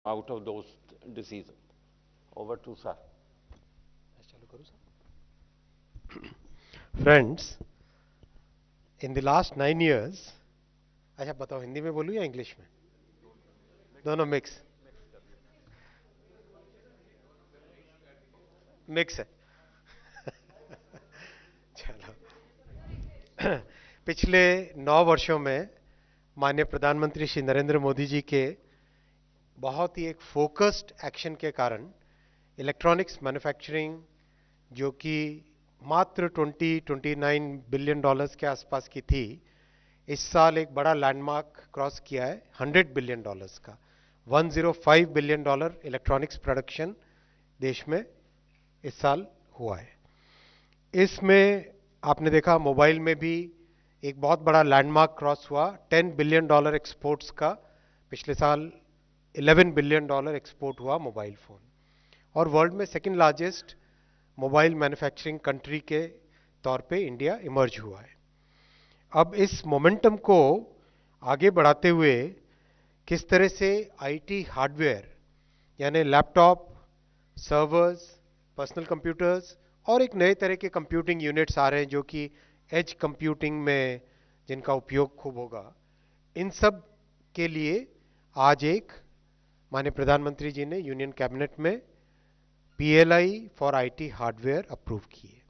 out of those diseases. Over to sir. Friends, in the last 9 years, अच्छा बताओ हिंदी में बोलूँ या इंग्लिश में? दोनों मिक्स मिक्स है. चलो. पिछले 9 वर्षों में माननीय प्रधानमंत्री श्री नरेंद्र मोदी जी के बहुत ही एक फोकस्ड एक्शन के कारण इलेक्ट्रॉनिक्स मैन्युफैक्चरिंग, जो कि मात्र 20-29 बिलियन डॉलर्स के आसपास की थी, इस साल एक बड़ा लैंडमार्क क्रॉस किया है 100 बिलियन डॉलर्स का. 105 बिलियन डॉलर इलेक्ट्रॉनिक्स प्रोडक्शन देश में इस साल हुआ है. इसमें आपने देखा मोबाइल में भी एक बहुत बड़ा लैंडमार्क क्रॉस हुआ. 10 बिलियन डॉलर एक्सपोर्ट्स का पिछले साल 11 बिलियन डॉलर एक्सपोर्ट हुआ मोबाइल फोन, और वर्ल्ड में second largest mobile manufacturing country के तौर पे इंडिया इमर्ज हुआ है. अब इस मोमेंटम को आगे बढ़ाते हुए किस तरह से आईटी हार्डवेयर यानी लैपटॉप, सर्वर्स, पर्सनल कंप्यूटर्स और एक नए तरह के कंप्यूटिंग यूनिट्स आ रहे हैं जो कि एज कंप्यूटिंग में जिनका उपयोग खूब होगा, इन सब के लिए आज एक माननीय प्रधानमंत्री जी ने यूनियन कैबिनेट में PLI for IT hardware approve किए.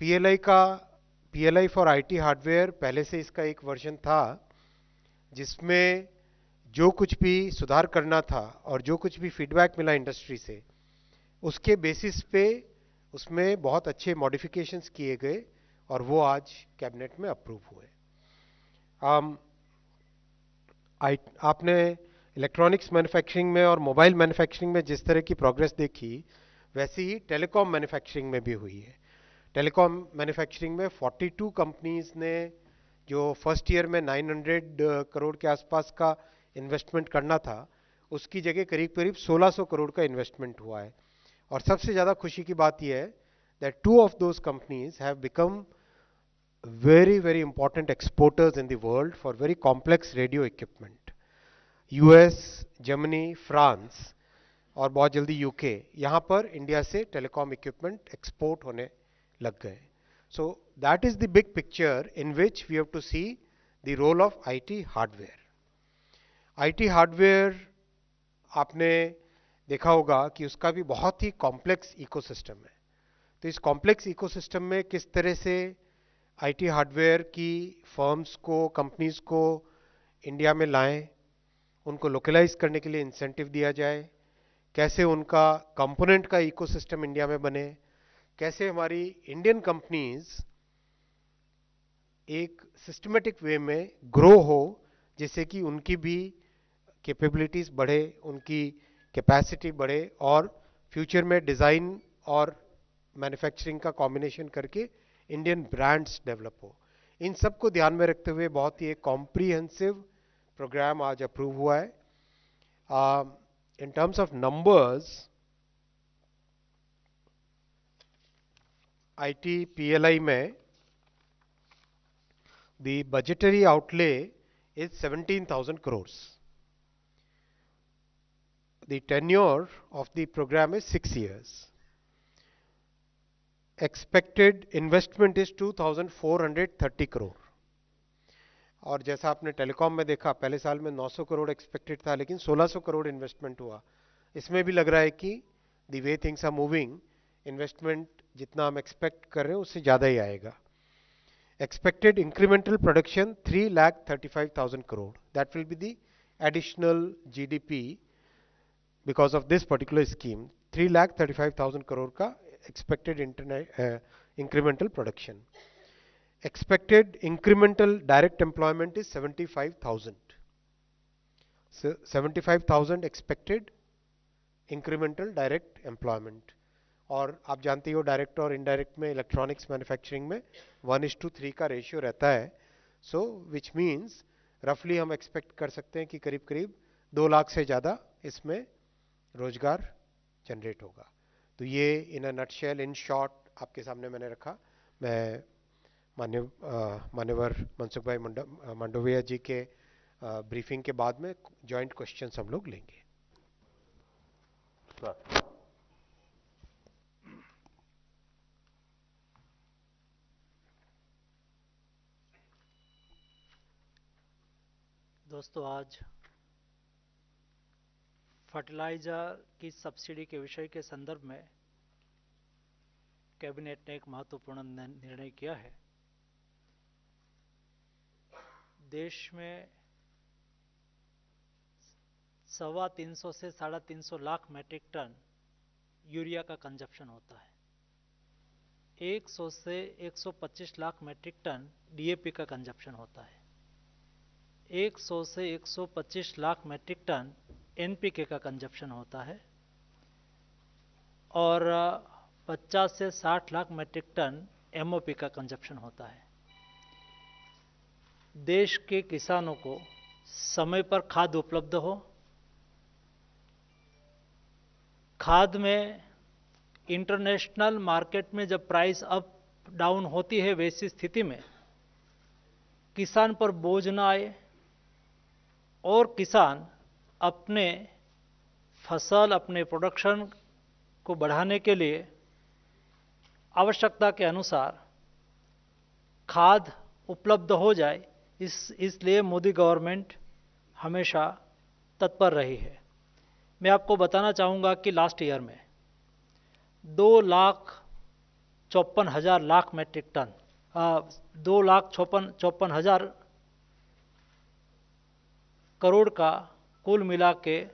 पीएलआई फॉर आईटी हार्डवेयर पहले से इसका एक वर्जन था जिसमें जो कुछ भी सुधार करना था और जो कुछ भी फीडबैक मिला इंडस्ट्री से, उसके बेसिस पे उसमें बहुत अच्छे मॉडिफिकेशंस किए गए और वो आज कैबिनेट में अप्रूव हुए. आपने इलेक्ट्रॉनिक्स मैन्युफैक्चरिंग में और मोबाइल मैन्युफैक्चरिंग में जिस तरह की प्रोग्रेस देखी, वैसे ही टेलीकॉम मैन्युफैक्चरिंग में भी हुई है. टेलीकॉम मैन्युफैक्चरिंग में 42 कंपनीज ने, जो फर्स्ट ईयर में 900 करोड़ के आसपास का इन्वेस्टमेंट करना था, उसकी जगह करीब करीब 1600 करोड़ का इन्वेस्टमेंट हुआ है. और सबसे ज्यादा खुशी की बात यह है that two of those companies have become very important exporters in the world for very complex radio equipment. US, Germany, France और बहुत जल्दी यूके, यहां पर इंडिया से टेलीकॉम इक्विपमेंट एक्सपोर्ट होने लग गए. So that is the big picture in which we have to see the role of IT hardware. IT hardware आपने देखा होगा कि उसका भी बहुत ही कॉम्प्लेक्स इकोसिस्टम है. तो इस कॉम्प्लेक्स इकोसिस्टम में किस तरह से आईटी हार्डवेयर की फर्म्स को, कंपनीज को इंडिया में लाएं, उनको लोकलाइज करने के लिए इंसेंटिव दिया जाए, कैसे उनका कंपोनेंट का इकोसिस्टम इंडिया में बने, कैसे हमारी इंडियन कंपनीज एक सिस्टमेटिक वे में ग्रो हो, जिससे कि उनकी भी कैपेबिलिटीज बढ़े, उनकी कैपेसिटी बढ़े और फ्यूचर में डिजाइन और मैन्युफैक्चरिंग का कॉम्बिनेशन करके इंडियन ब्रांड्स डेवलप हो. इन सब को ध्यान में रखते हुए बहुत ही एक कॉम्प्रिहेंसिव प्रोग्राम आज अप्रूव हुआ है. In terms of numbers, IT PLI में the budgetary outlay is 17,000 crores. The tenure of the program is 6 years. Expected investment is 2,430 crore. और जैसा आपने टेलीकॉम में देखा, पहले साल में 900 करोड़ एक्सपेक्टेड था, लेकिन 1600 करोड़ इन्वेस्टमेंट हुआ. इसमें भी लग रहा है कि the way things are moving, investment जितना हम एक्सपेक्ट कर रहे हैं उससे ज्यादा ही आएगा. Expected incremental production 3,35,000 crore. That will be the additional GDP because of this particular scheme. 3,35,000 crore का expected incremental production. Expected incremental direct employment is 75,000. So 75,000 expected incremental direct employment. और आप जानते हो डायरेक्ट और इनडायरेक्ट में electronics manufacturing में 1:3 का ratio रहता है. सो विच मीन्स रफली हम एक्सपेक्ट कर सकते हैं कि करीब करीब 2 लाख से ज़्यादा इसमें रोजगार जनरेट होगा. तो ये इन अ नटशेल, इन शॉर्ट, आपके सामने मैंने रखा. मैं मान्यवर मनसुख भाई मांडविया जी के ब्रीफिंग के बाद में जॉइंट क्वेश्चंस हम लोग लेंगे. Sir. दोस्तों, आज फर्टिलाइजर की सब्सिडी के विषय के संदर्भ में कैबिनेट ने एक महत्वपूर्ण निर्णय किया है। देश में 350 से 350 लाख मैट्रिक टन यूरिया का कंजप्शन होता है। 100 से 125 लाख मैट्रिक टन डीएपी का कंजप्शन होता है। 100 से 125 लाख मैट्रिक टन एनपीके का कंजप्शन होता है और 50 से 60 लाख मैट्रिक टन एमओपी का कंजप्शन होता है। देश के किसानों को समय पर खाद उपलब्ध हो, खाद में इंटरनेशनल मार्केट में जब प्राइस अप डाउन होती है, वैसी स्थिति में किसान पर बोझ न आए और किसान अपने फसल, अपने प्रोडक्शन को बढ़ाने के लिए आवश्यकता के अनुसार खाद उपलब्ध हो जाए, इसलिए मोदी गवर्नमेंट हमेशा तत्पर रही है। मैं आपको बताना चाहूँगा कि लास्ट ईयर में 2,54,000 लाख मैट्रिक टन 2,54,000 करोड़ का कुल मिला के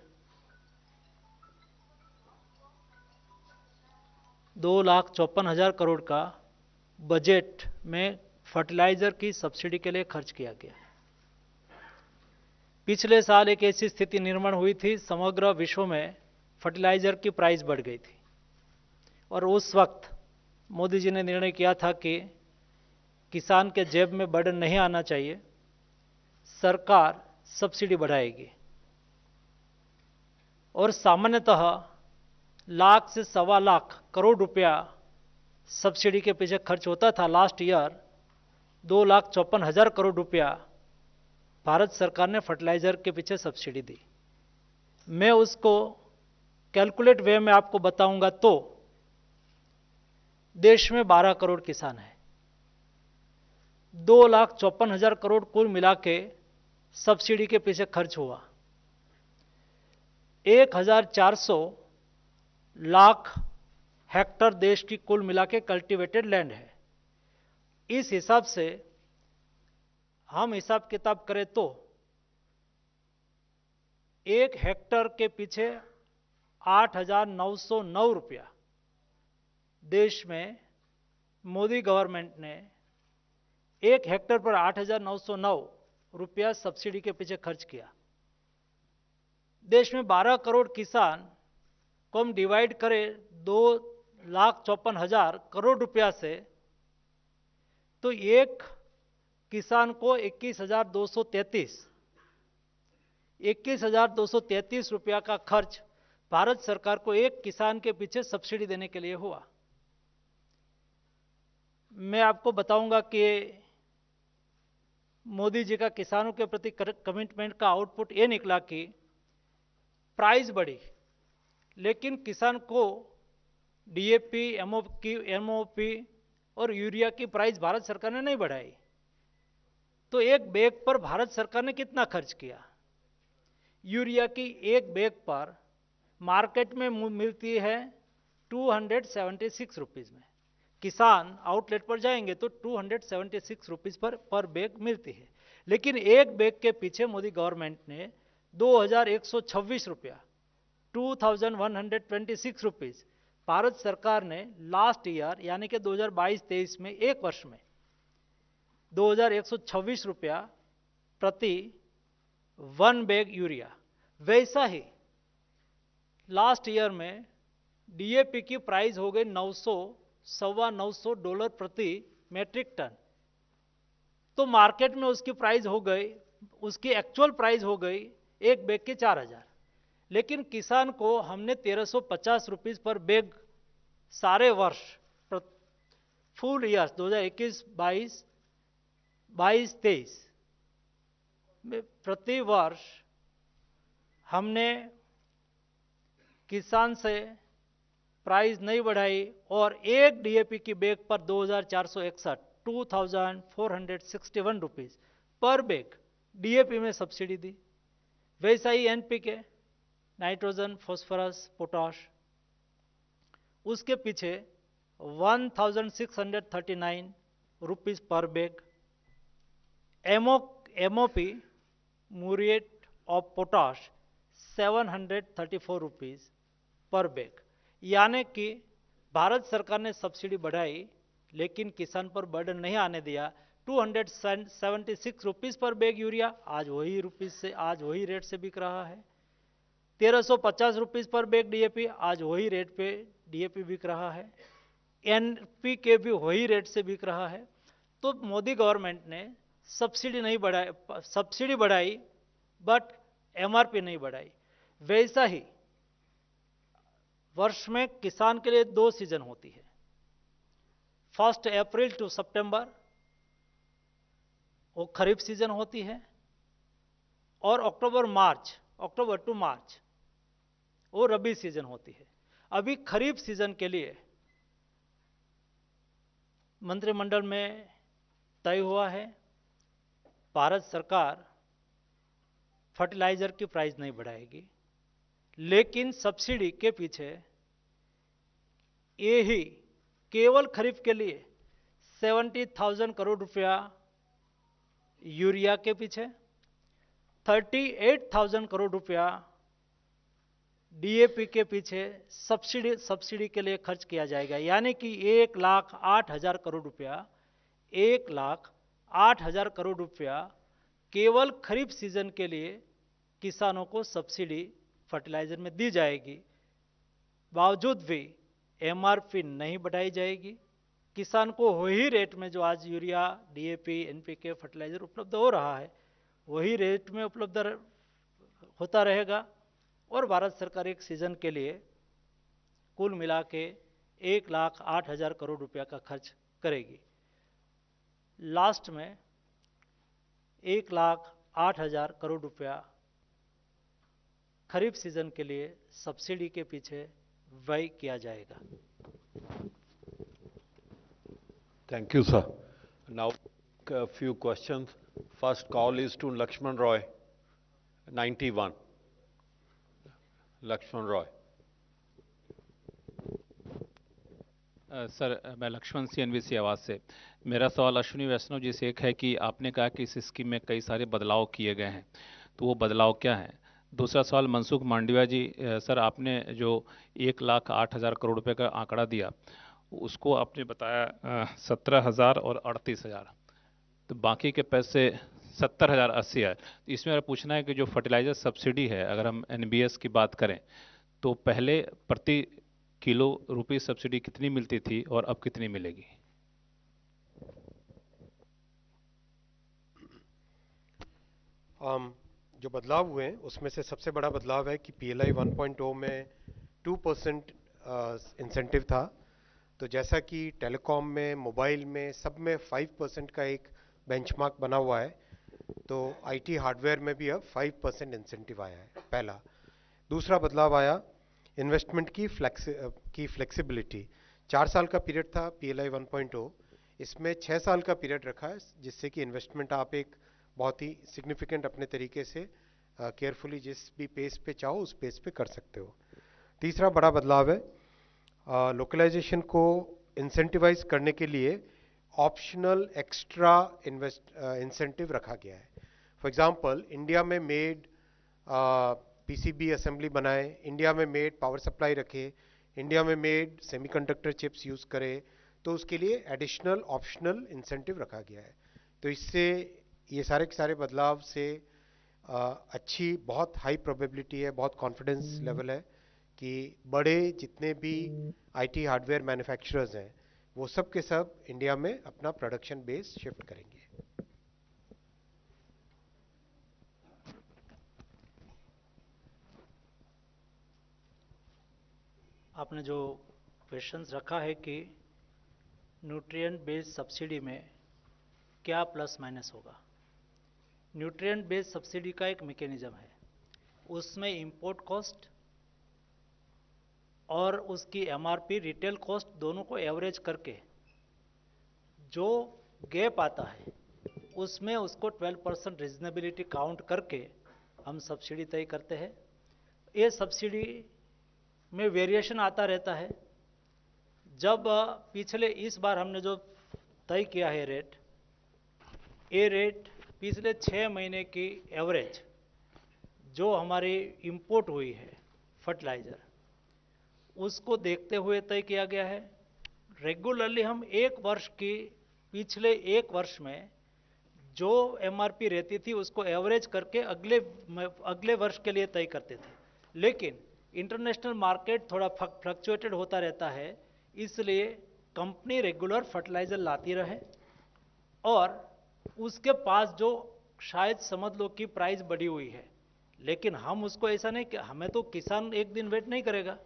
2,54,000 करोड़ का बजट में फर्टिलाइजर की सब्सिडी के लिए खर्च किया गया। पिछले साल एक ऐसी स्थिति निर्माण हुई थी, समग्र विश्व में फर्टिलाइजर की प्राइस बढ़ गई थी और उस वक्त मोदी जी ने निर्णय किया था कि किसान के जेब में बर्डन नहीं आना चाहिए, सरकार सब्सिडी बढ़ाएगी और सामान्यतः लाख से 1.25 लाख करोड़ रुपया सब्सिडी के पीछे खर्च होता था। लास्ट ईयर 2,54,000 करोड़ रुपया भारत सरकार ने फर्टिलाइजर के पीछे सब्सिडी दी। मैं उसको कैलकुलेट वे में आपको बताऊंगा तो देश में 12 करोड़ किसान हैं। 2,54,000 करोड़ कुल मिला के सब्सिडी के पीछे खर्च हुआ। 1,400 लाख हेक्टर देश की कुल मिला के कल्टीवेटेड लैंड है। इस हिसाब से हम हिसाब किताब करें तो 1 हेक्टर के पीछे 8,909 रुपया देश में मोदी गवर्नमेंट ने 1 हेक्टर पर 8,909 रुपया सब्सिडी के पीछे खर्च किया। देश में 12 करोड़ किसान को हम डिवाइड करें 2,54,000 करोड़ रुपया से, तो एक किसान को 21,233 रुपया का खर्च भारत सरकार को एक किसान के पीछे सब्सिडी देने के लिए हुआ। मैं आपको बताऊंगा कि मोदी जी का किसानों के प्रति कमिटमेंट का आउटपुट ये निकला कि प्राइस बढ़ी, लेकिन किसान को डीएपी, एमओपी और यूरिया की प्राइस भारत सरकार ने नहीं बढ़ाई। तो एक बैग पर भारत सरकार ने कितना खर्च किया? यूरिया की एक बैग पर मार्केट में मिलती है 276 रुपीज में। किसान आउटलेट पर जाएंगे तो 276 रुपीज पर बैग मिलती है, लेकिन एक बैग के पीछे मोदी गवर्नमेंट ने 2,126 रुपया 2,126 रुपीज भारत सरकार ने लास्ट ईयर यानी कि 2022-23 में एक वर्ष में 2,126 रुपया प्रति 1 बैग यूरिया। वैसा ही लास्ट ईयर में डीएपी की प्राइस हो गई $900 प्रति मैट्रिक टन। तो मार्केट में उसकी प्राइस हो गई, उसकी एक्चुअल प्राइस हो गई एक बैग के 4,000, लेकिन किसान को हमने 1,350 रुपीज पर बैग सारे वर्ष फुल ईयर्स 2021-22, 22-23 में प्रति वर्ष हमने किसान से प्राइस नहीं बढ़ाई और एक डीएपी की बैग पर 2461 2461 रुपीज पर बैग डीएपी में सब्सिडी दी। वैसा ही एनपीके, नाइट्रोजन, फास्फोरस, पोटाश, उसके पीछे 1639 rupees per bag. MOP, muriate of potash, 734 rupees per bag. यानी कि भारत सरकार ने सब्सिडी बढ़ाई लेकिन किसान पर बर्डन नहीं आने दिया। 276 रुपीज पर बैग यूरिया आज वही रेट से बिक रहा है। 1350 रुपीज पर बैग डीएपी आज वही रेट पे डीएपी बिक रहा है। एनपीके भी वही रेट से बिक रहा है। तो मोदी गवर्नमेंट ने सब्सिडी बढ़ाई बट एमआरपी नहीं बढ़ाई। वैसा ही वर्ष में किसान के लिए 2 सीजन होती है, 1 अप्रैल टू सितंबर वो खरीफ सीजन होती है और अक्टूबर टू मार्च वो रबी सीजन होती है। अभी खरीफ सीजन के लिए मंत्रिमंडल में तय हुआ है, भारत सरकार फर्टिलाइजर की प्राइस नहीं बढ़ाएगी, लेकिन सब्सिडी के पीछे ये ही केवल खरीफ के लिए 70,000 करोड़ रुपया यूरिया के पीछे, 38,000 करोड़ रुपया डीएपी के पीछे सब्सिडी के लिए खर्च किया जाएगा। यानी कि 1,08,000 करोड़ रुपया 1,08,000 करोड़ रुपया केवल खरीफ सीजन के लिए किसानों को सब्सिडी फर्टिलाइजर में दी जाएगी। बावजूद भी एमआरपी नहीं बढ़ाई जाएगी। किसान को वही रेट में जो आज यूरिया, डीएपी, एनपीके, फर्टिलाइजर उपलब्ध हो रहा है वही रेट में उपलब्ध होता रहेगा और भारत सरकार एक सीजन के लिए कुल मिला के 1,08,000 करोड़ रुपया का खर्च करेगी। लास्ट में 1,08,000 करोड़ रुपया खरीफ सीजन के लिए सब्सिडी के पीछे व्यय किया जाएगा। Thank you, sir. Now, a few questions. First call is to Lakshman Roy, 91. Lakshman Roy. Sir, मैं लक्ष्मण सीएनबीसी आवाज़ से। मेरा सवाल अश्विनी वैष्णव जी से एक है कि आपने कहा कि इस स्कीम में कई सारे बदलाव किए गए हैं, तो वो बदलाव क्या हैं? दूसरा सवाल मनसुख मांडविया जी, सर आपने जो 1,08,000 करोड़ रुपए का आंकड़ा दिया उसको आपने बताया 17,000 और 38,000, तो बाकी के पैसे 70,000, 80,000। तो इसमें मेरा पूछना है कि जो फर्टिलाइजर सब्सिडी है, अगर हम एनबीएस की बात करें तो पहले प्रति किलो रुपये सब्सिडी कितनी मिलती थी और अब कितनी मिलेगी? जो बदलाव हुए हैं उसमें से सबसे बड़ा बदलाव है कि पीएलआई 1.0 में 2% इंसेंटिव था। तो जैसा कि टेलीकॉम में, मोबाइल में, सब में 5% का एक बेंचमार्क बना हुआ है, तो आईटी हार्डवेयर में भी अब 5% इंसेंटिव आया है, पहला। दूसरा बदलाव आया इन्वेस्टमेंट की फ्लेक्सिबिलिटी। 4 साल का पीरियड था पीएलआई 1.0, इसमें 6 साल का पीरियड रखा है, जिससे कि इन्वेस्टमेंट आप एक बहुत ही सिग्निफिकेंट अपने तरीके से केयरफुली जिस भी पेस पे चाहो उस पेस पे कर सकते हो। तीसरा बड़ा बदलाव है लोकलाइजेशन को इंसेंटिवाइज करने के लिए ऑप्शनल एक्स्ट्रा इंसेंटिव रखा गया है। फॉर एग्जांपल, इंडिया में मेड पीसीबी असेंबली बनाए, इंडिया में मेड पावर सप्लाई रखे, इंडिया में मेड सेमीकंडक्टर चिप्स यूज करे, तो उसके लिए एडिशनल ऑप्शनल इंसेंटिव रखा गया है। तो इससे ये सारे के सारे बदलाव से अच्छी बहुत हाई प्रोबेबिलिटी है, बहुत कॉन्फिडेंस लेवल है कि बड़े जितने भी आईटी हार्डवेयर मैन्युफैक्चरर्स हैं वो सब के सब इंडिया में अपना प्रोडक्शन बेस शिफ्ट करेंगे। आपने जो क्वेश्चंस रखा है कि न्यूट्रिएंट बेस्ड सब्सिडी में क्या प्लस माइनस होगा। न्यूट्रिएंट बेस्ड सब्सिडी का एक मैकेनिज्म है, उसमें इंपोर्ट कॉस्ट और उसकी एमआरपी रिटेल कॉस्ट दोनों को एवरेज करके जो गैप आता है उसमें उसको 12% रीजनेबिलिटी काउंट करके हम सब्सिडी तय करते हैं। ये सब्सिडी में वेरिएशन आता रहता है। जब पिछले इस बार हमने जो तय किया है रेट, ये रेट पिछले 6 महीने की एवरेज जो हमारी इंपोर्ट हुई है फर्टिलाइज़र, उसको देखते हुए तय किया गया है। रेगुलरली हम एक वर्ष की, पिछले एक वर्ष में जो एमआरपी रहती थी उसको एवरेज करके अगले वर्ष के लिए तय करते थे। लेकिन इंटरनेशनल मार्केट थोड़ा फ्लक्चुएटेड होता रहता है, इसलिए कंपनी रेगुलर फर्टिलाइज़र लाती रहे और उसके पास जो शायद समझ लो कि प्राइस बढ़ी हुई है, लेकिन हम उसको ऐसा नहीं कि हमें तो किसान एक दिन वेट नहीं करेगा,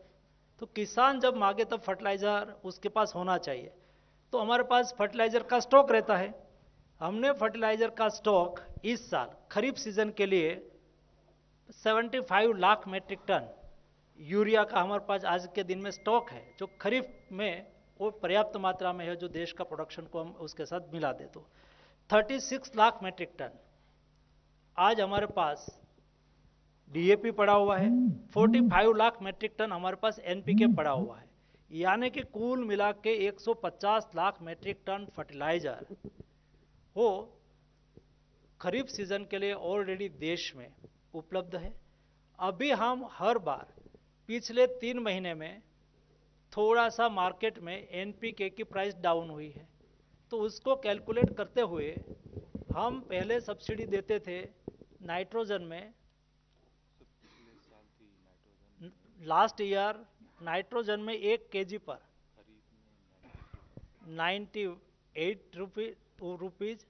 तो किसान जब मांगे तब फर्टिलाइज़र उसके पास होना चाहिए। तो हमारे पास फर्टिलाइज़र का स्टॉक रहता है। हमने फर्टिलाइज़र का स्टॉक इस साल खरीफ सीजन के लिए 75 लाख मेट्रिक टन यूरिया का हमारे पास आज के दिन में स्टॉक है, जो खरीफ में वो पर्याप्त मात्रा में है, जो देश का प्रोडक्शन को हम उसके साथ मिला दे तो 36 लाख मेट्रिक टन आज हमारे पास डीएपी पड़ा हुआ है। 45 लाख मेट्रिक टन हमारे पास एनपीके पड़ा हुआ है, यानी कि कुल मिला के 150 लाख मेट्रिक टन फर्टिलाइजर वो खरीफ सीजन के लिए ऑलरेडी देश में उपलब्ध है। अभी हम हर बार पिछले 3 महीने में थोड़ा सा मार्केट में एनपीके की प्राइस डाउन हुई है, तो उसको कैलकुलेट करते हुए हम पहले सब्सिडी देते थे नाइट्रोजन में। लास्ट ईयर नाइट्रोजन में 1 केजी पर 98 रुपीज,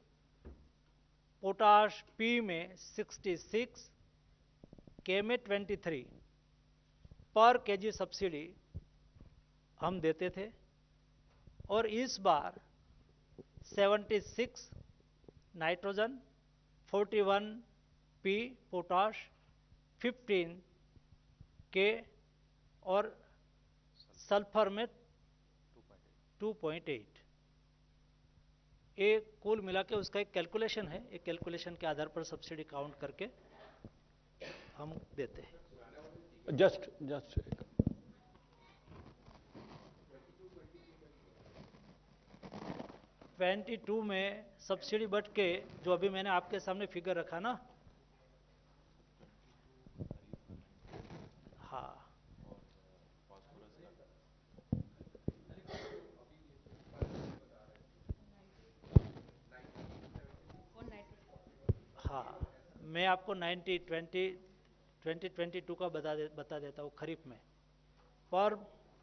पोटाश पी में 66, के में 23 पर केजी सब्सिडी हम देते थे। और इस बार 76 नाइट्रोजन, 41 पी पोटाश, 15 के और सल्फर में 2.8, ये कुल मिला के उसका एक कैलकुलेशन है। एक कैलकुलेशन के आधार पर सब्सिडी काउंट करके हम देते हैं। Just 22 में सब्सिडी बढ़ के, जो अभी मैंने आपके सामने फिगर रखा ना, हाँ, हाँ, मैं आपको 2022 का बता देता हूँ। खरीफ में पर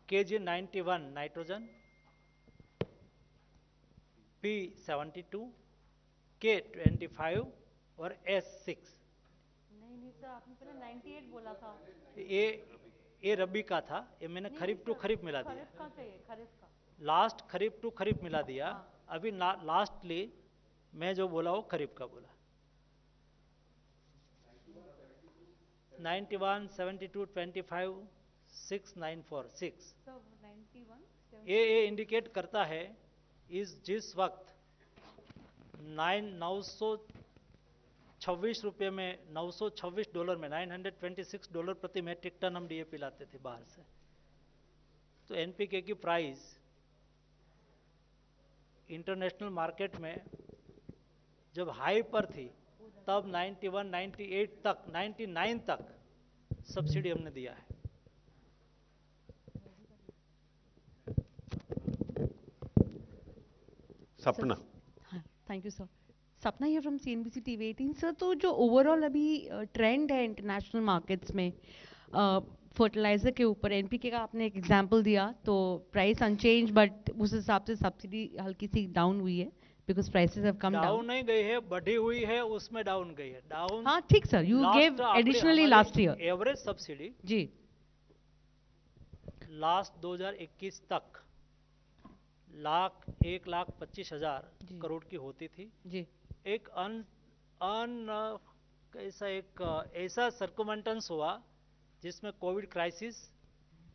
केजी 91 नाइट्रोजन, पी 72, के 25 और एस 6। नहीं सर, आपने पहले 98 बोला था। ये रबी का था, ये मैंने खरीफ टू खरीफ मिला दिया। खरीफ का चाहिए, खरीफ का। लास्ट खरीफ टू खरीफ मिला दिया। हाँ। अभी लास्टली मैं जो बोला वो खरीफ का बोला। 91, 72, 25, 6, 9, 4, 6। सर 91, ये इंडिकेट करता है जिस वक्त 926 रुपये में, $926 में, $926 प्रति मेट्रिक टन हम डीएपी लाते थे बाहर से, तो एनपीके की प्राइस इंटरनेशनल मार्केट में जब हाई पर थी तब 91, 98 तक, 99 तक सब्सिडी हमने दिया है। सपना। हाँ, थैंक यू सर। सपना here from CNBC TV 18। Sir, तो जो ओवरऑल अभी ट्रेंड है इंटरनेशनल मार्केट्स में फर्टिलाइजर के ऊपर, एनपीके का आपने एक एग्जांपल दिया, तो प्राइस अनचेंज, बट उस हिसाब से सब्सिडी हल्की सी डाउन हुई है because prices have come down. नहीं गई है, बढ़ी हुई है, उसमें डाउन गई है। डाउन, हाँ ठीक sir, you gave additionally last year average subsidy जी लास्ट 2021 तक 1,25,000 जी। करोड़ की होती थी। जी एक ऐसा सर्कुमेंटेंस हुआ जिसमें कोविड क्राइसिस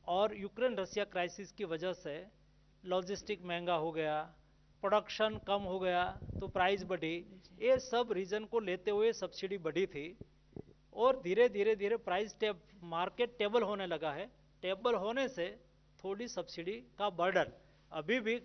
और यूक्रेन रसिया क्राइसिस की वजह से लॉजिस्टिक महंगा हो गया, प्रोडक्शन कम हो गया तो प्राइस बढ़ी। ये सब रीजन को लेते हुए सब्सिडी बढ़ी थी और धीरे धीरे धीरे प्राइस मार्केट टेबल होने लगा है। टेबल होने से थोड़ी सब्सिडी का बर्डन अभी भी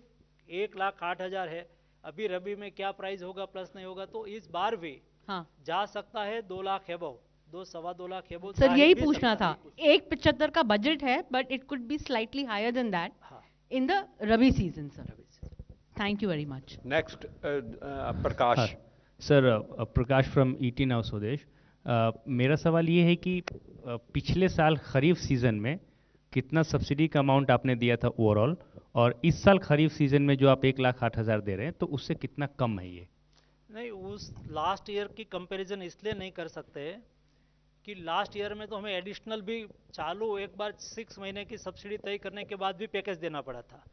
1,08,000 है। अभी रबी में क्या प्राइस होगा प्लस नहीं होगा, तो इस बार भी हाँ जा सकता है 2 lakh above, 2-2.25 lakh above. Sir यही पूछना था, 1.75 का बजट है but it could be slightly higher than that हाँ, in the rabi season sir. Thank you very much. Next, Prakash. Sir Prakash from ET Now Swadesh. मेरा सवाल ये है कि पिछले साल खरीफ सीजन में कितना सब्सिडी का अमाउंट आपने दिया था ओवरऑल, और इस साल खरीफ सीजन में जो आप 1,08,000 दे रहे हैं तो उससे कितना कम है ये? नहीं, उस लास्ट ईयर की कंपैरिजन इसलिए नहीं कर सकते कि लास्ट ईयर में तो हमें एडिशनल भी चालू एक बार 6 महीने की सब्सिडी तय करने के बाद भी पैकेज देना पड़ा था।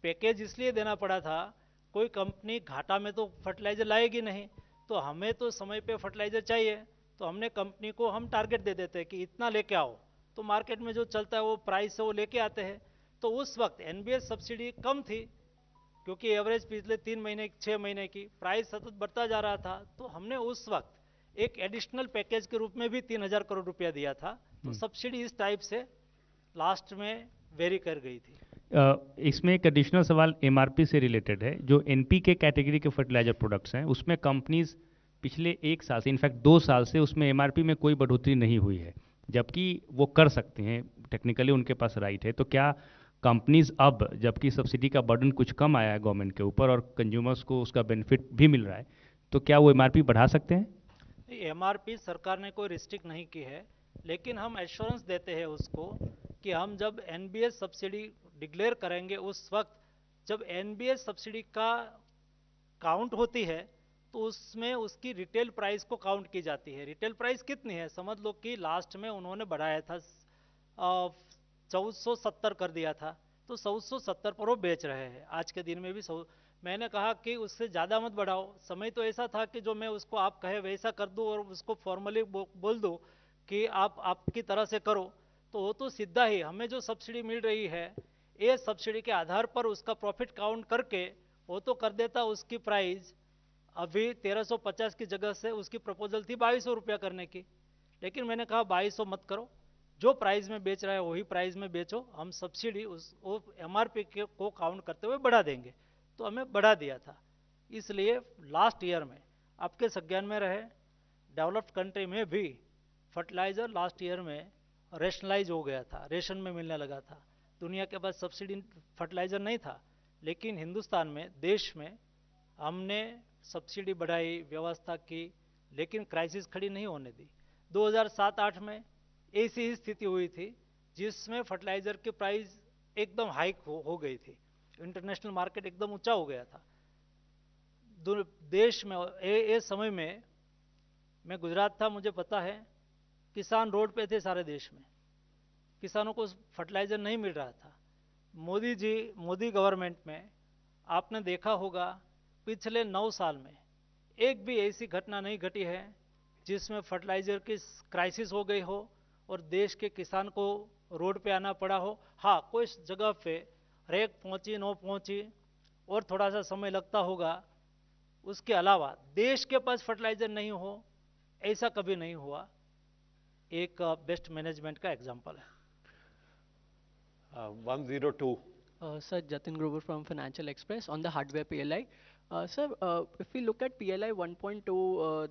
पैकेज इसलिए देना पड़ा था, कोई कंपनी घाटा में तो फर्टिलाइजर लाएगी नहीं, तो हमें तो समय पे फर्टिलाइजर चाहिए, तो हमने कंपनी को हम टारगेट दे देते हैं कि इतना लेके आओ, तो मार्केट में जो चलता है वो प्राइस है वो लेके आते हैं। तो उस वक्त एनबीएस सब्सिडी कम थी क्योंकि एवरेज पिछले 3 महीने 6 महीने की प्राइस सतत बढ़ता जा रहा था, तो हमने उस वक्त एक एडिशनल पैकेज के रूप में भी 3,000 करोड़ रुपया दिया था। तो सब्सिडी इस टाइप से लास्ट में वेरी कर गई थी। इसमें एक एडिशनल सवाल एमआरपी से रिलेटेड है। जो एनपीके कैटेगरी के फर्टिलाइजर प्रोडक्ट्स हैं उसमें कंपनीज पिछले 1 साल से, इनफैक्ट 2 साल से उसमें एमआरपी में कोई बढ़ोतरी नहीं हुई है, जबकि वो कर सकते हैं, टेक्निकली उनके पास राइट है। तो क्या कंपनीज अब, जबकि सब्सिडी का बर्डन कुछ कम आया है गवर्नमेंट के ऊपर और कंज्यूमर्स को उसका बेनिफिट भी मिल रहा है, तो क्या वो एमआरपी बढ़ा सकते हैं? एमआरपी सरकार ने कोई रिस्ट्रिक्ट नहीं की है, लेकिन हम एश्योरेंस देते हैं उसको कि हम जब एनबीएस सब्सिडी डिक्लेयर करेंगे उस वक्त जब एनबीएस सब्सिडी का काउंट होती है तो उसमें उसकी रिटेल प्राइस को काउंट की जाती है। रिटेल प्राइस कितनी है, समझ लो कि लास्ट में उन्होंने बढ़ाया था 1470 कर दिया था, तो 1470 पर वो बेच रहे हैं। आज के दिन में भी मैंने कहा कि उससे ज़्यादा मत बढ़ाओ। समय तो ऐसा था कि जो मैं उसको आप कहे वैसा कर दूं और उसको फॉर्मली बोल दूं कि आप आपकी तरह से करो, तो वो तो सीधा ही हमें जो सब्सिडी मिल रही है ये सब्सिडी के आधार पर उसका प्रॉफिट काउंट करके वो तो कर देता। उसकी प्राइस अभी 1350 की जगह से उसकी प्रपोजल थी 2200 रुपया करने की, लेकिन मैंने कहा 2200 मत करो, जो प्राइस में बेच रहा है वही प्राइस में बेचो, हम सब्सिडी वो एमआरपी को काउंट करते हुए बढ़ा देंगे। तो हमें बढ़ा दिया था। इसलिए लास्ट ईयर में आपके संज्ञान में रहे, डेवलप्ड कंट्री में भी फर्टिलाइजर लास्ट ईयर में रेशनलाइज हो गया था, रेशन में मिलने लगा था। दुनिया के पास सब्सिडी फर्टिलाइजर नहीं था, लेकिन हिंदुस्तान में देश में हमने सब्सिडी बढ़ाई, व्यवस्था की, लेकिन क्राइसिस खड़ी नहीं होने दी। 2007-8 में ऐसी ही स्थिति हुई थी जिसमें फर्टिलाइजर की प्राइस एकदम हाइक हो गई थी, इंटरनेशनल मार्केट एकदम ऊंचा हो गया था देश में। ये समय में मैं गुजरात था, मुझे पता है, किसान रोड पे थे सारे देश में, किसानों को फर्टिलाइजर नहीं मिल रहा था। मोदी गवर्नमेंट में आपने देखा होगा पिछले 9 साल में एक भी ऐसी घटना नहीं घटी है जिसमें फर्टिलाइजर की क्राइसिस हो गई हो और देश के किसान को रोड पे आना पड़ा हो। हाँ, कोई जगह पे रेक पहुंची न पहुंची और थोड़ा सा समय लगता होगा, उसके अलावा देश के पास फर्टिलाइजर नहीं हो ऐसा कभी नहीं हुआ। एक बेस्ट मैनेजमेंट का एग्जांपल है। 102. Sir, Jatin Grover from Financial Express on the hardware PLI. Sir, if we look at PLI 1.2,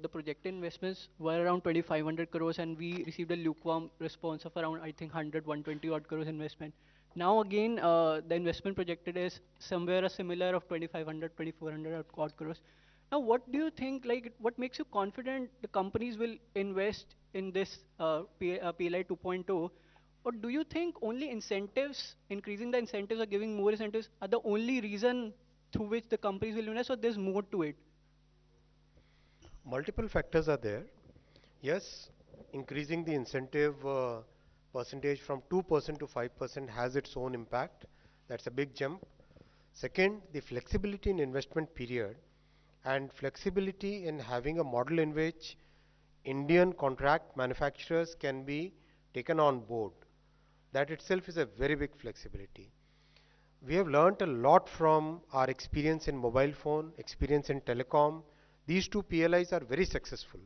the projected investments were around 2,500 crores and we received a lukewarm response of around, I think, 100-120 odd crores investment. Now again, the investment projected is somewhere a similar of 2,500-2,400 odd crores. Now, what do you think, like, what makes you confident the companies will invest in this PLI 2.2? Or do you think only incentives, increasing the incentives or giving more incentives are the only reason through which the companies will invest, or there's more to it? Multiple factors are there. Yes, increasing the incentive percentage from 2% to 5% has its own impact. That's a big jump. Second, the flexibility in investment period and flexibility in having a model in which Indian contract manufacturers can be taken on board. that itself is a very big flexibility. We have learnt a lot from our experience in mobile phone, experience in telecom. These two PLIs are very successful.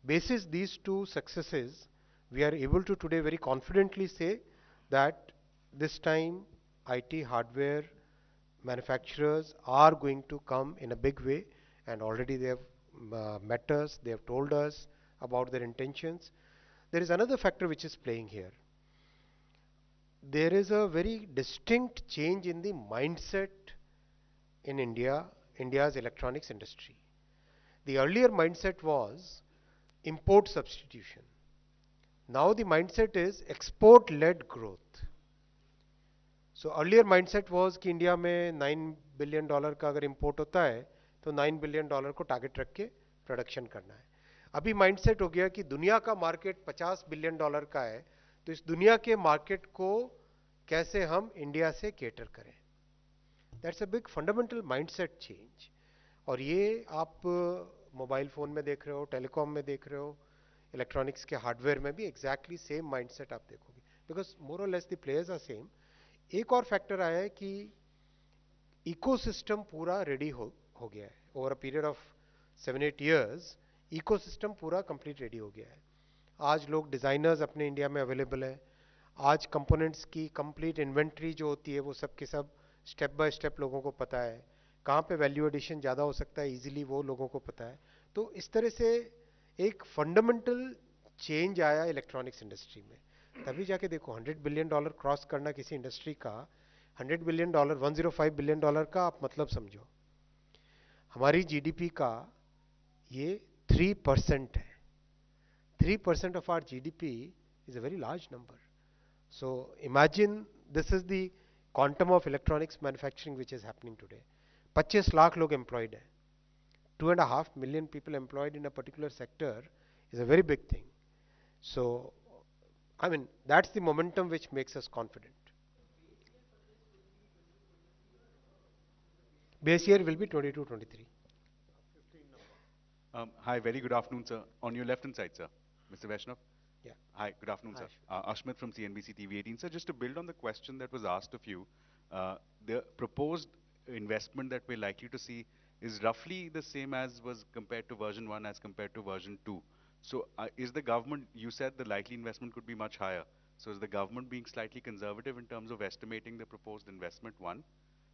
Basis these two successes, we are able to today very confidently say that this time IT hardware manufacturers are going to come in a big way, and already they have met us, they have told us about their intentions. There is another factor which is playing here. There is a very distinct change in the mindset in India's electronics industry. The earlier mindset was import substitution. Now the mindset is export-led growth. So earlier mindset was कि India में $9 billion का अगर import होता है तो $9 billion को target रख के प्रोडक्शन करना है. अभी माइंडसेट हो गया कि दुनिया का मार्केट $50 billion का है, तो इस दुनिया के मार्केट को कैसे हम इंडिया से केटर करें. That's a big fundamental mindset change. और ये आप मोबाइल फोन में देख रहे हो, टेलीकॉम में देख रहे हो, इलेक्ट्रॉनिक्स के हार्डवेयर में भी एग्जैक्टली सेम माइंडसेट आप देखोगे, बिकॉज मोर और less the players are same. एक और फैक्टर आया है कि इकोसिस्टम पूरा रेडी हो गया है. Over a period of 7-8 years ecosystem पूरा कंप्लीट रेडी हो गया है. आज लोग डिजाइनर्स अपने इंडिया में अवेलेबल है. आज कंपोनेंट्स की कंप्लीट इन्वेंट्री जो होती है वो सब के सब स्टेप बाय स्टेप लोगों को पता है. कहाँ पे वैल्यू एडिशन ज़्यादा हो सकता है इजीली वो लोगों को पता है. तो इस तरह से एक फंडामेंटल चेंज आया इलेक्ट्रॉनिक्स इंडस्ट्री में. तभी जाके देखो $100 billion क्रॉस करना किसी इंडस्ट्री का, $100 billion, $105 billion का आप मतलब समझो. हमारी जीडीपी का ये 3% है. 3% of our GDP is a very large number. So imagine this is the quantum of electronics manufacturing which is happening today. 25 lakh लोग employed हैं. 2.5 million people employed in a particular sector is a very big thing. So I mean, that's the momentum which makes us confident. Base year will be 22-23. Hi, very good afternoon, sir. On your left hand side, sir, Mr. Vaishnav. Yeah. Hi, good afternoon, Hi, sir. Ashmit from CNBC TV 18. Sir, just to build on the question that was asked of you, the proposed investment that we're likely to see is roughly the same as was compared to version 1 as compared to version 2. So is the government, you said the likely investment could be much higher. So is the government being slightly conservative in terms of estimating the proposed investment, one?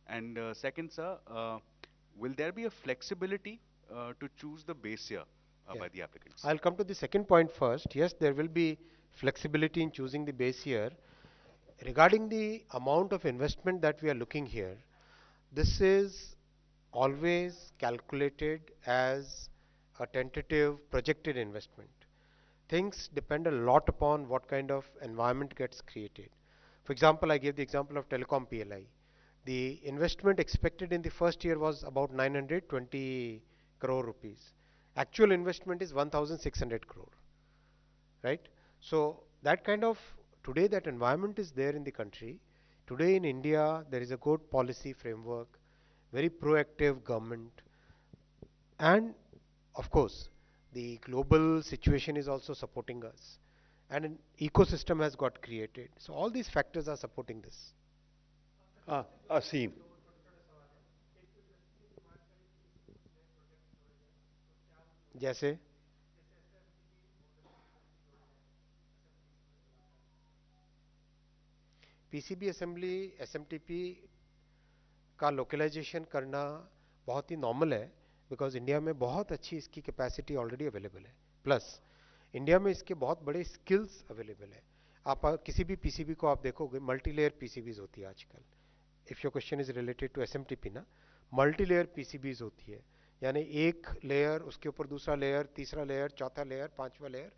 And second, sir, will there be a flexibility to choose the base year by the applicants? I'll come to the second point first. Yes, there will be flexibility in choosing the base year. Regarding the amount of investment that we are looking here, this is always calculated as a tentative projected investment. Things depend a lot upon what kind of environment gets created. For example, I gave the example of telecom PLI. The investment expected in the first year was about 920 crore rupees. Actual investment is 1,600 crore, right? So that kind of, today that environment is there in the country. Today in India, there is a good policy framework, very proactive government, and of course, the global situation is also supporting us, and an ecosystem has got created. So all these factors are supporting this. Asim. जैसे PCB assembly SMTP का localisation करना बहुत ही normal है, because India में बहुत अच्छी इसकी capacity already available है. प्लस इंडिया में इसके बहुत बड़े स्किल्स अवेलेबल है. आप किसी भी पीसीबी को आप देखोगे, मल्टी लेयर पीसीबीज होती है आजकल. If your question is related to SMTP ना, मल्टी लेयर पीसीबीज होती है, यानी एक लेयर, उसके ऊपर दूसरा लेयर, तीसरा लेयर, चौथा लेयर, पांचवा लेयर,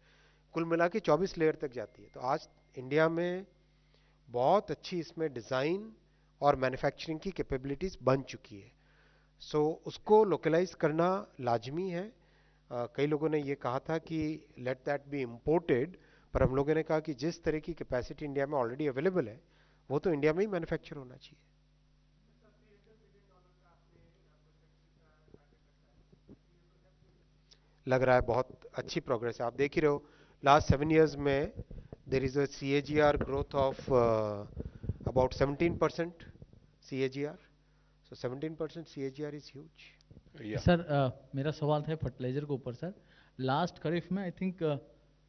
कुल मिला के 24 लेयर तक जाती है. तो आज इंडिया में बहुत अच्छी इसमें डिज़ाइन और मैन्युफैक्चरिंग की कैपेबिलिटीज़ बन चुकी है. सो उसको लोकलाइज करना लाजमी है. कई लोगों ने ये कहा था कि लेट दैट बी इम्पोर्टेड, पर हम लोगों ने कहा कि जिस तरह की कैपेसिटी इंडिया में ऑलरेडी अवेलेबल है वो तो इंडिया में ही मैन्युफैक्चर होना चाहिए. लग रहा है बहुत अच्छी प्रोग्रेस है. आप देख ही रहे हो, लास्ट 7 years में there is a CAGR growth of about 17% CAGR. So 17% CAGR is huge. Yeah. Sir मेरा सवाल था फर्टिलाइजर के ऊपर सर. लास्ट खरीफ में आई थिंक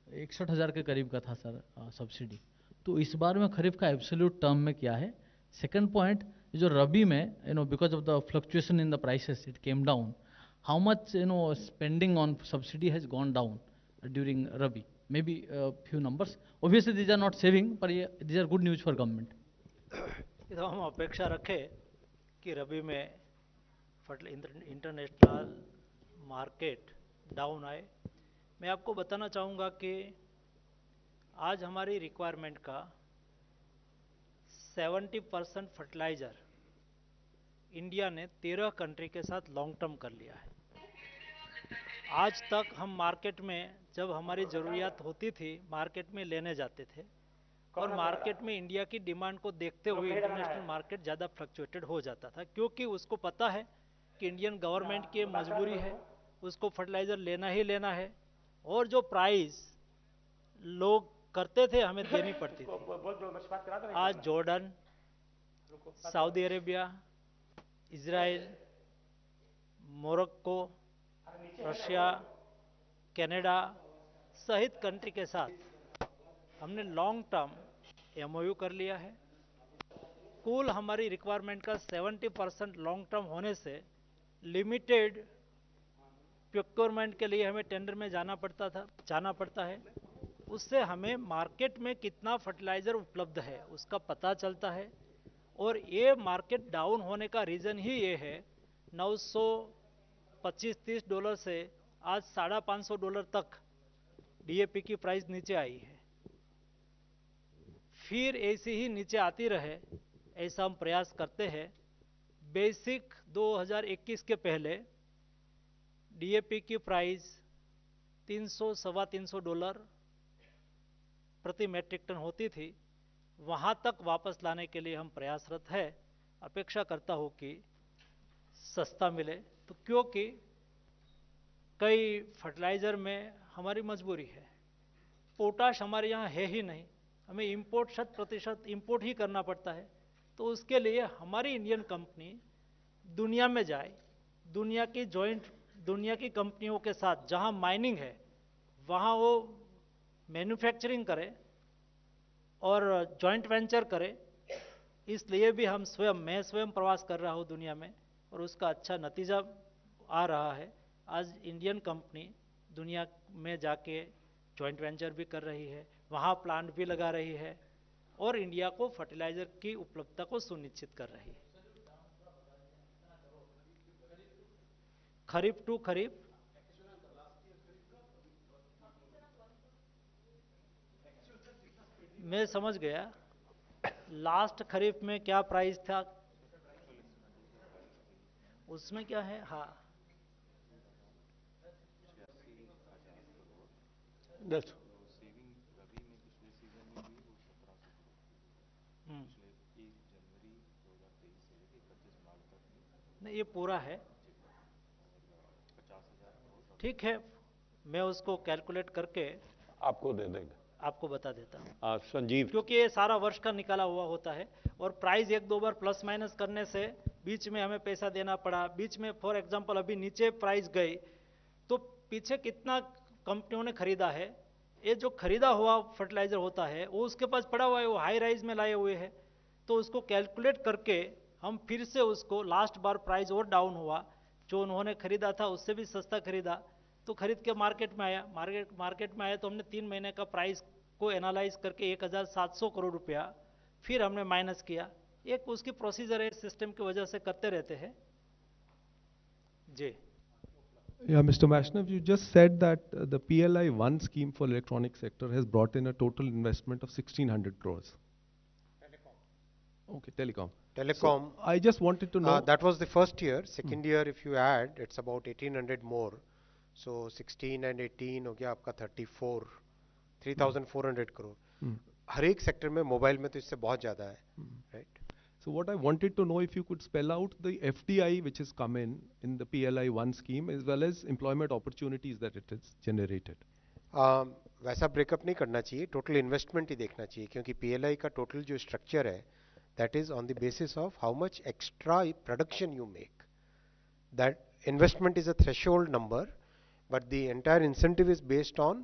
61,000 के करीब का था सर सब्सिडी. तो इस बार में खरीफ का एब्सोल्यूट टर्म में क्या है? सेकंड पॉइंट, जो रबी में because of the fluctuation in the prices it came down, how much spending on subsidy has gone down during rabi? May be few numbers. Obviously these are not saving, पर ये these are good news for government. तो हम अपेक्षा रखें कि रबी में international market down आए. मैं आपको बताना चाहूँगा कि आज हमारी रिक्वायरमेंट का 70% फर्टिलाइज़र इंडिया ने 13 कंट्री के साथ लॉन्ग टर्म कर लिया है. आज तक हम मार्केट में जब हमारी ज़रूरियात होती थी मार्केट में लेने जाते थे, और मार्केट में इंडिया की डिमांड को देखते हुए इंटरनेशनल मार्केट ज़्यादा फ्लक्चुएटेड हो जाता था, क्योंकि उसको पता है कि इंडियन गवर्नमेंट की मजबूरी है, उसको फर्टिलाइज़र लेना ही लेना है, और जो प्राइस लोग करते थे हमें देनी पड़ती थी. आज Jordan, Saudi Arabia, Israel, Morocco, Russia, Canada सहित कंट्री के साथ हमने लॉन्ग टर्म MOU कर लिया है. कुल हमारी रिक्वायरमेंट का 70% लॉन्ग टर्म होने से लिमिटेड प्रोक्योरमेंट के लिए हमें टेंडर में जाना पड़ता है. उससे हमें मार्केट में कितना फर्टिलाइज़र उपलब्ध है उसका पता चलता है. और ये मार्केट डाउन होने का रीज़न ही ये है, $925-30 से आज $550 तक DAP की प्राइस नीचे आई है. फिर ऐसे ही नीचे आती रहे ऐसा हम प्रयास करते हैं. बेसिक 2021 के पहले DAP की प्राइस $300-325 प्रति मेट्रिक टन होती थी. वहाँ तक वापस लाने के लिए हम प्रयासरत है. अपेक्षा करता हूँ कि सस्ता मिले, तो क्योंकि कई फर्टिलाइज़र में हमारी मजबूरी है. पोटाश हमारे यहाँ है ही नहीं, हमें इंपोर्ट 100% इंपोर्ट ही करना पड़ता है. तो उसके लिए हमारी इंडियन कंपनी दुनिया में जाए, दुनिया की कंपनियों के साथ जहां माइनिंग है वहां वो मैन्युफैक्चरिंग करे और जॉइंट वेंचर करे. इसलिए भी मैं स्वयं प्रवास कर रहा हूं दुनिया में, और उसका अच्छा नतीजा आ रहा है. आज इंडियन कंपनी दुनिया में जाके जॉइंट वेंचर भी कर रही है, वहाँ प्लांट भी लगा रही है, और इंडिया को फर्टिलाइज़र की उपलब्धता को सुनिश्चित कर रही है. खरीफ टू खरीफ मैं समझ गया. लास्ट खरीफ में क्या प्राइस था उसमें क्या है? हाँ, नहीं ये पूरा है. ठीक है, मैं उसको कैलकुलेट करके आपको दे देंगे, आपको बता देता हूँ. संजीव, क्योंकि ये सारा वर्ष का निकाला हुआ होता है, और प्राइस 1-2 बार प्लस माइनस करने से बीच में हमें पैसा देना पड़ा. बीच में फॉर एग्जांपल अभी नीचे प्राइस गई तो पीछे कितना कंपनियों ने खरीदा है. ये जो खरीदा हुआ फर्टिलाइजर होता है वो उसके पास पड़ा हुआ है, वो हाई राइज में लाए हुए है. तो उसको कैलकुलेट करके हम फिर से उसको लास्ट बार प्राइस और डाउन हुआ, जो उन्होंने खरीदा था उससे भी सस्ता खरीदा, तो खरीद के मार्केट में आया. मार्केट में आया तो हमने 3 महीने का प्राइस को एनालाइज करके 1,700 करोड़ रुपया फिर हमने माइनस किया. एक उसकी प्रोसीजर है, सिस्टम की वजह से करते रहते हैं जी. Yeah, Mr. Vaishnav, you just said that the PLI 1 scheme for electronic sector has brought in a total investment of 1,600 crores. Okay, telecom. So I just wanted to know. That was the first year. Second year, if you add, it's about 1,800 more. So 16 and 18 हो गया आपका 34, 3,400 crore. हर एक sector में mobile में तो इससे बहुत ज़्यादा है, right? So what I wanted to know, if you could spell out the FDI which has come in the PLI 1 scheme, as well as employment opportunities that it has generated. वैसा breakup नहीं करना चाहिए, total investment ही देखना चाहिए, क्योंकि PLI का total जो structure है that is on the basis of how much extra production you make. That investment is a threshold number, but the entire incentive is based on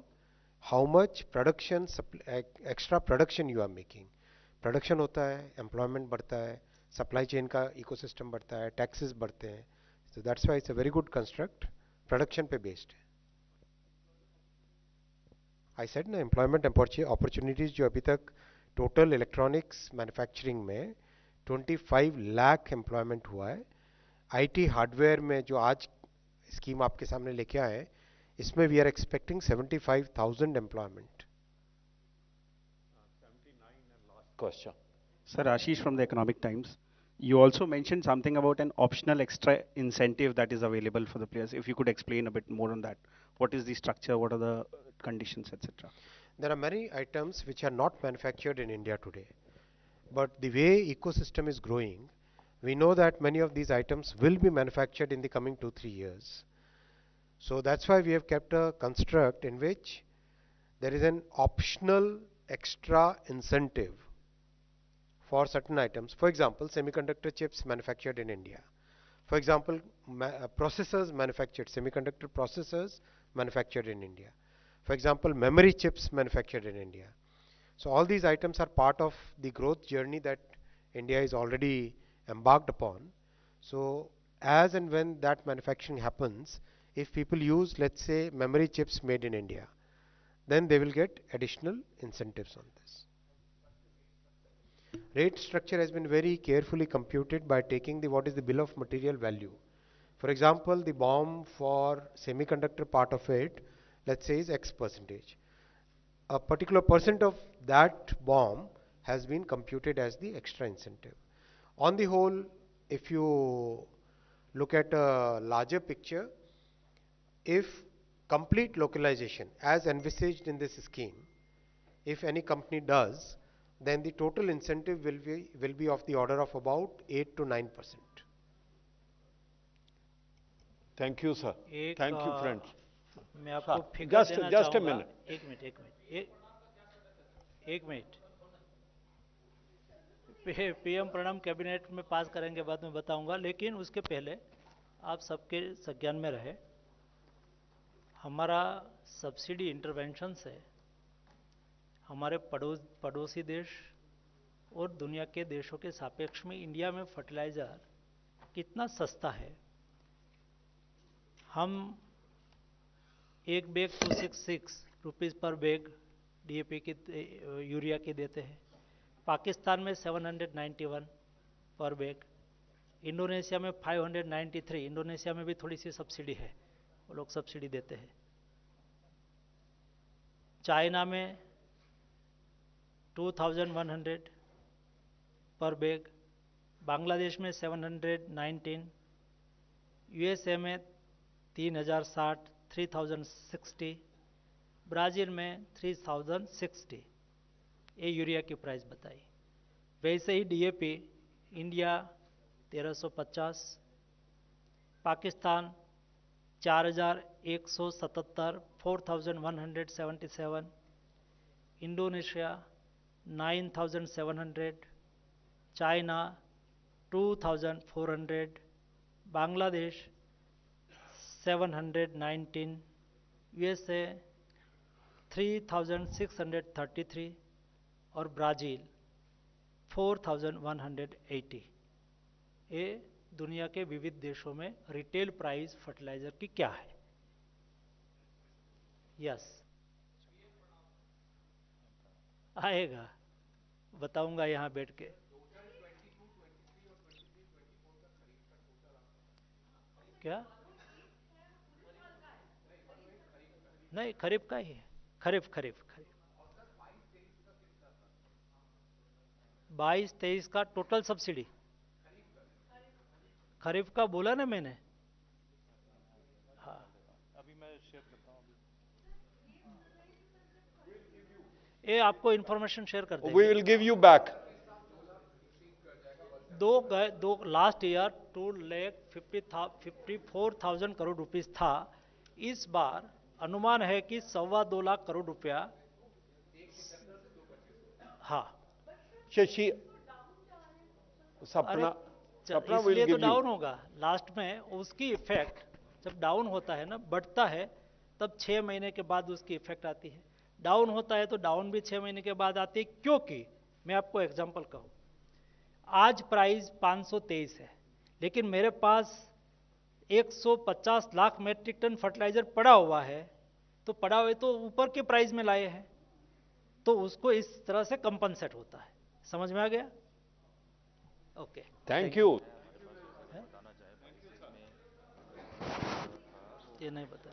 how much production, extra production you are making. Production होता है, employment बढ़ता है, supply chain का ecosystem बढ़ता है, taxes बढ़ते हैं. So that's why it's a very good construct. Production पे based है. I said ना, employment opportunities जो अभी तक total electronics manufacturing में 25 lakh employment हुआ है. आईटी हार्डवेयर में जो आज स्कीम आपके सामने लेके आए, इसमें we are expecting 75,000 employment. Question. Sir, Ashish from the Economic Times. You also mentioned something about an optional extra incentive that is available for the players. If you could explain a bit more on that. What is the structure? What are the conditions, etc.? There are many items which are not manufactured in India today. But the way ecosystem is growing, we know that many of these items will be manufactured in the coming 2-3 years. So that's why we have kept a construct in which there is an optional extra incentive for certain items. For example, semiconductor chips manufactured in India. For example, processors manufactured, semiconductor processors manufactured in India. For example, memory chips manufactured in India. So all these items are part of the growth journey that India is already embarked upon. So as and when that manufacturing happens, if people use, let's say, memory chips made in India, then they will get additional incentives on this. Rate structure has been very carefully computed by taking the what is the bill of material value. For example, the BOM for semiconductor part of it, let's say, is X percentage. A particular percent of that BOM has been computed as the extra incentive. On the whole, if you look at a larger picture, if complete localization as envisaged in this scheme, if any company does, then the total incentive will be of the order of about 8 to 9%. Thank you, sir. Thank you, friends. मैं आपको figure देना just a चाहूँगा. minute. एक minute. PM प्रणम cabinet में पास करेंगे, बाद में बताऊंगा, लेकिन उसके पहले आप सबके संज्ञान में रहे, हमारा सब्सिडी इंटरवेंशन से हमारे पड़ोसी देश और दुनिया के देशों के सापेक्ष में इंडिया में फर्टिलाइज़र कितना सस्ता है. हम एक बैग 266 रुपीज़ पर बैग डीएपी की यूरिया की देते हैं. पाकिस्तान में 791 पर बैग, इंडोनेशिया में 593. इंडोनेशिया में भी थोड़ी सी सब्सिडी है, वो लोग सब्सिडी देते हैं. चाइना में 2100 पर बैग, बांग्लादेश में 719, यूएसए में 3060, 3060, ब्राज़ील में 3060. ये यूरिया की प्राइस बताई. वैसे ही DAP India 1350, Pakistan 4177, 4177, Indonesia 9700, China 2400, Bangladesh 719, USA 3633 और ब्राज़ील 4180. ये दुनिया के विविध देशों में रिटेल प्राइस फर्टिलाइजर की क्या है. यस, आएगा, बताऊंगा यहाँ बैठ के. क्या नहीं, खरीफ का ही है. खरीफ 22-23 का टोटल सब्सिडी. खरीफ का बोला ना मैंने. हाँ, अभी मैं शेयर करता हूँ. ये आपको इंफॉर्मेशन शेयर कर देंगे. We will give you back. दो लास्ट ईयर 2,54,000 करोड़ रुपीस था. इस बार अनुमान है कि 2.25 लाख करोड़ रुपया। हाँ, शशि, सपना, सपना will इसलिए तो give you. डाउन होगा लास्ट में। उसकी इफेक्ट जब डाउन होता है ना, बढ़ता है, तब 6 महीने के बाद उसकी इफेक्ट आती है। डाउन होता है तो डाउन भी 6 महीने के बाद आती है, क्योंकि मैं आपको एग्जांपल कहूँ, आज प्राइस 523 है, लेकिन मेरे पास 150 लाख मेट्रिक टन फर्टिलाइजर पड़ा हुआ है, तो पड़ा हुआ तो ऊपर के प्राइस में लाए हैं, तो उसको इस तरह से कंपनसेट होता है। समझ में आ गया? Okay, thank you. ये नहीं पता।